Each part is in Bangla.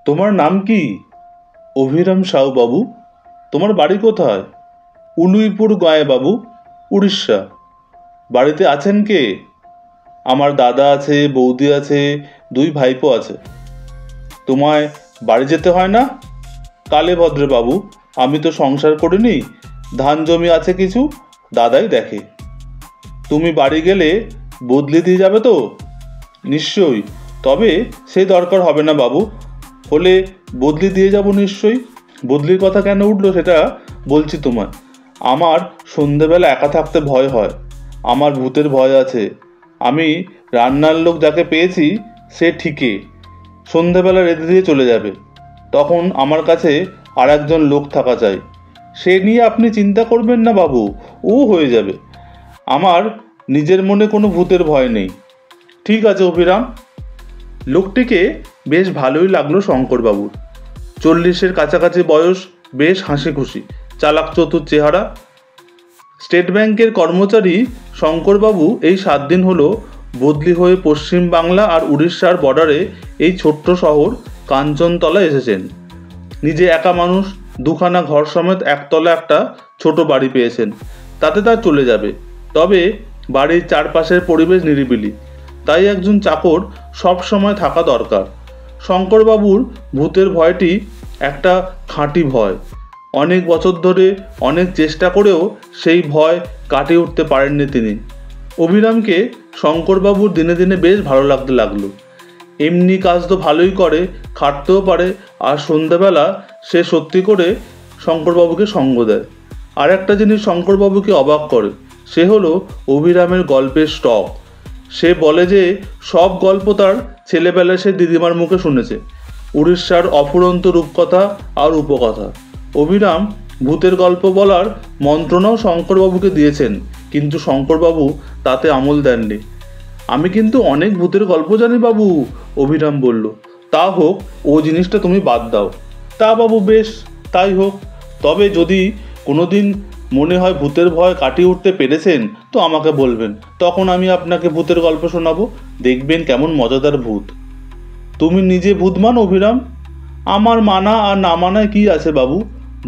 তোমার নাম কি? অভিরাম সাউ বাবু। তোমার বাড়ি কোথায়? উলুইপুর গাঁয়ে বাবু, উড়িষ্যা। বাড়িতে আছেন কে? আমার দাদা আছে, বৌদি আছে, দুই ভাইপো আছে। তোমায় বাড়ি যেতে হয় না? কালে ভদ্রে বাবু, আমি তো সংসার করিনি, ধান জমি আছে কিছু, দাদাই দেখে। তুমি বাড়ি গেলে বদলি দিয়ে যাবে তো? নিশ্চয়ই, তবে সেই দরকার হবে না বাবু, হলে বদলি দিয়ে যাব নিশ্চয়ই। বদলির কথা কেন উঠলো সেটা বলছি তোমায়। আমার সন্ধেবেলা একা থাকতে ভয় হয়, আমার ভূতের ভয় আছে। আমি রান্নার লোক যাকে পেয়েছি সে ঠিকই সন্ধেবেলা রেঁধে দিয়ে চলে যাবে, তখন আমার কাছে আর একজন লোক থাকা চাই। সে নিয়ে আপনি চিন্তা করবেন না বাবু, ও হয়ে যাবে। আমার নিজের মনে কোনো ভূতের ভয় নেই। ঠিক আছে অভিরাম। লোকটিকে বেশ ভালোই লাগলো শঙ্করবাবুর। 40-এর কাছাকাছি বয়স, বেশ হাসি খুশি, চালাক চতুর চেহারা। স্টেট ব্যাংকের কর্মচারী শঙ্করবাবু এই 7 দিন হলো বদলি হয়ে পশ্চিম বাংলা আর উড়িষ্যার বর্ডারে এই ছোট্ট শহর কাঞ্চনতলা এসেছেন। নিজে একা মানুষ, দুখানা ঘর সমেত একতলা একটা ছোট বাড়ি পেয়েছেন, তাতে তার চলে যাবে। তবে বাড়ির চারপাশের পরিবেশ নিরিবিলি, তাই একজন চাকর সব সময় থাকা দরকার। শঙ্করবাবুর ভূতের ভয়টি একটা খাঁটি ভয়। অনেক বছর ধরে অনেক চেষ্টা করেও সেই ভয় কাটিয়ে উঠতে পারেননি তিনি। অভিরামকে শঙ্করবাবুর দিনে দিনে বেশ ভালো লাগতে লাগলো। এমনি কাজ তো ভালোই করে, খাটতেও পারে, আর সন্ধ্যাবেলা সে সত্যি করে শঙ্করবাবুকে সঙ্গ দেয়। আর একটা জিনিস শঙ্করবাবুকে অবাক করে, সে হলো অভিরামের গল্পের স্টক। সে বলে যে সব গল্প তার ছেলেবেলায় সে দিদিমার মুখে শুনেছে, উড়িষ্যার অফুরন্ত রূপকথা আর উপকথা। অভিরাম ভূতের গল্প বলার মন্ত্রণাও শঙ্করবাবুকে দিয়েছেন, কিন্তু শঙ্করবাবু তাতে আমল দেননি। আমি কিন্তু অনেক ভূতের গল্প জানি বাবু, অভিরাম বলল। তা হোক, ও জিনিসটা তুমি বাদ দাও। তা বাবু, বেশ তাই হোক। তবে যদি কোনোদিন মনে হয় ভূতের ভয় কাটিয়ে উঠতে পেরেছেন তো আমাকে বলবেন, তখন আমি আপনাকে ভূতের গল্প শোনাবো, দেখবেন কেমন মজাদার ভূত। তুমি নিজে ভূত মানো অভিরাম? আমার মানা আর না মানায় কি আছে বাবু,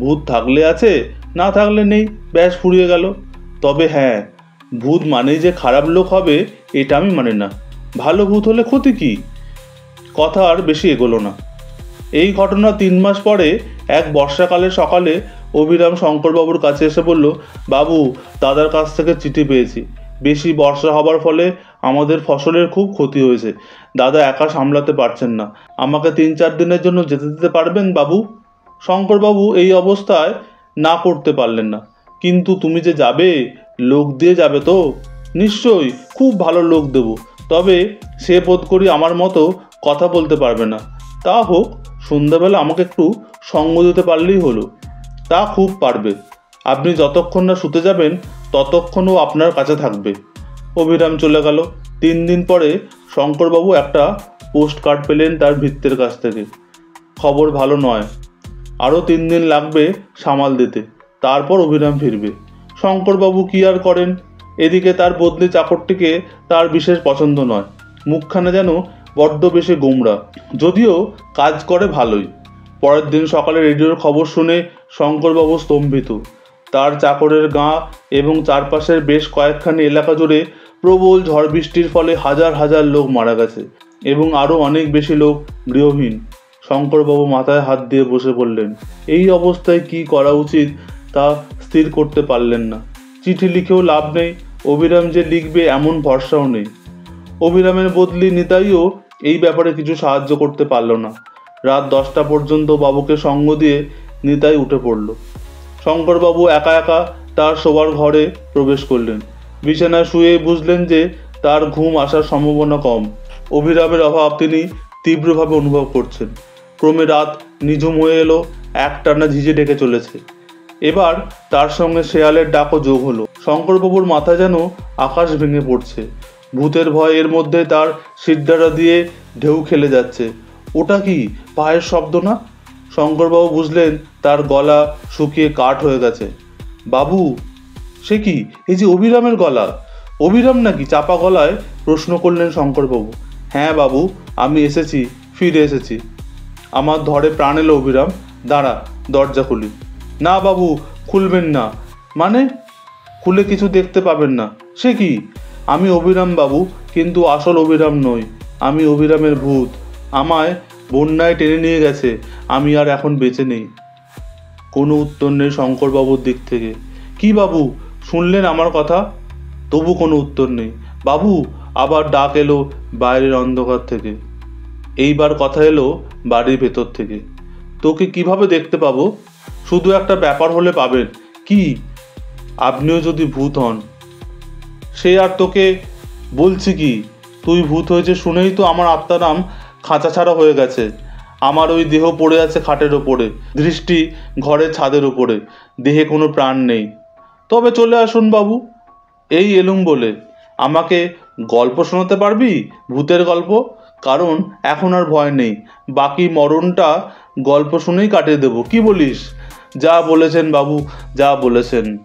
ভূত থাকলে আছে, না থাকলে নেই, ব্যাস ফুরিয়ে গেল। তবে হ্যাঁ, ভূত মানেই যে খারাপ লোক হবে এটা আমি মানি না। ভালো ভূত হলে ক্ষতি কি? কথা আর বেশি এগোলো না। এই ঘটনা 3 মাস পরে এক বর্ষাকালের সকালে অভিরাম শঙ্করবাবুর কাছে এসে বলল, বাবু, দাদার কাছ থেকে চিঠি পেয়েছি। বেশি বর্ষা হবার ফলে আমাদের ফসলের খুব ক্ষতি হয়েছে। দাদা একা সামলাতে পারছেন না, আমাকে 3-4 দিনের জন্য যেতে দিতে পারবেন বাবু? শঙ্করবাবু এই অবস্থায় না করতে পারলেন না। কিন্তু তুমি যে যাবে, লোক দিয়ে যাবে তো? নিশ্চয়ই, খুব ভালো লোক দেব, তবে সে বোধ করি আমার মতো কথা বলতে পারবে না। তা হোক, সন্ধ্যাবেলা আমাকে একটু সঙ্গ দিতে পারলেই হলো। তা খুব পারবে, আপনি যতক্ষণ না শুতে যাবেন ততক্ষণও আপনার কাছে থাকবে। অভিরাম চলে গেল। 3 দিন পরে শঙ্করবাবু একটা পোস্ট কার্ড পেলেন তার ভৃত্যের কাছ থেকে। খবর ভালো নয়, আরও 3 দিন লাগবে সামাল দিতে, তারপর অভিরাম ফিরবে। শঙ্করবাবু কি আর করেন, এদিকে তার বদলি চাকরটিকে তার বিশেষ পছন্দ নয়, মুখখানা যেন বড্ড বেশি গোমড়া, যদিও কাজ করে ভালোই। পরের দিন সকালে রেডিওর খবর শুনে শঙ্করবাবু স্তম্ভিত। তার চাকরের গাঁ এবং চারপাশের বেশ কয়েকখানি এলাকা জুড়ে প্রবল ঝড় বৃষ্টির ফলে হাজার হাজার লোক মারা গেছে এবং আরও অনেক বেশি লোক গৃহহীন। শঙ্করবাবু মাথায় হাত দিয়ে বসে পড়লেন। এই অবস্থায় কি করা উচিত তা স্থির করতে পারলেন না। চিঠি লিখেও লাভ নেই, অভিরাম যে লিখবে এমন ভরসাও নেই। অভিরামের বদলি নিতাইও এই ব্যাপারে কিছু সাহায্য করতে পারল না। রাত 10টা পর্যন্ত বাবুকে সঙ্গ দিয়ে নিতাই উঠে পড়ল। শঙ্করবাবু একা একা তার শোবার ঘরে প্রবেশ করলেন। বিছানায় শুয়ে বুঝলেন যে তার ঘুম আসার সম্ভাবনা কম। অভিরামের অভাব তিনি তীব্রভাবে অনুভব করছেন। ক্রমে রাত নিঝুম হয়ে এলো, একটানা ঝিঝে ডেকে চলেছে। এবার তার সঙ্গে শেয়ালের ডাকও যোগ হলো। শঙ্করবাবুর মাথা যেন আকাশ ভেঙে পড়ছে। ভূতের ভয় এর মধ্যে তার সিদ্ধারা দিয়ে ঢেউ খেলে যাচ্ছে। ওটা কি পায়ের শব্দ না? শঙ্করবাবু বুঝলেন তার গলা শুকিয়ে কাঠ হয়ে গেছে। বাবু, সে কি, এই যে অভিরামের গলা! অভিরাম নাকি? চাপা গলায় প্রশ্ন করলেন শঙ্করবাবু। হ্যাঁ বাবু, আমি এসেছি, ফিরে এসেছি। আমার ধরে প্রাণ এলো অভিরাম। দাঁড়া, দরজা খুলি। না বাবু, খুলবেন না। মানে? খুলে কিছু দেখতে পাবেন না? সে কি? আমি অভিরাম বাবু, কিন্তু আসল অভিরাম নই। আমি অভিরামের ভূত। আমায় বন্যায় টেনে নিয়ে গেছে। আমি আর এখন বেঁচে নেই। কোনো উত্তর নেই শঙ্করবাবুর দিক থেকে। কি বাবু, শুনলেন আমার কথা? তবু কোনো উত্তর নেই। বাবু, আবার ডাক এলো বাইরের অন্ধকার থেকে। এইবার কথা এলো বাড়ির ভেতর থেকে। তোকে কিভাবে দেখতে পাবো? শুধু একটা ব্যাপার হলে পাবেন। কি? আপনিও যদি ভূত হন। সে আর তোকে বলছি কি, তুই ভূত হয়েছে শুনেই তো আমার আত্মারাম খাঁচা ছাড়া হয়ে গেছে। আমার ওই দেহ পড়ে আছে খাটের ওপরে, দৃষ্টি ঘরের ছাদের ওপরে, দেহে কোনো প্রাণ নেই। তবে চলে আসুন বাবু, এই এলুম বলে। আমাকে গল্প শোনাতে পারবি, ভূতের গল্প? কারণ এখন আর ভয় নেই। বাকি মরণটা গল্প শুনেই কাটিয়ে দেবো। কি বলিস? যা বলেছেন বাবু, যা বলেছেন।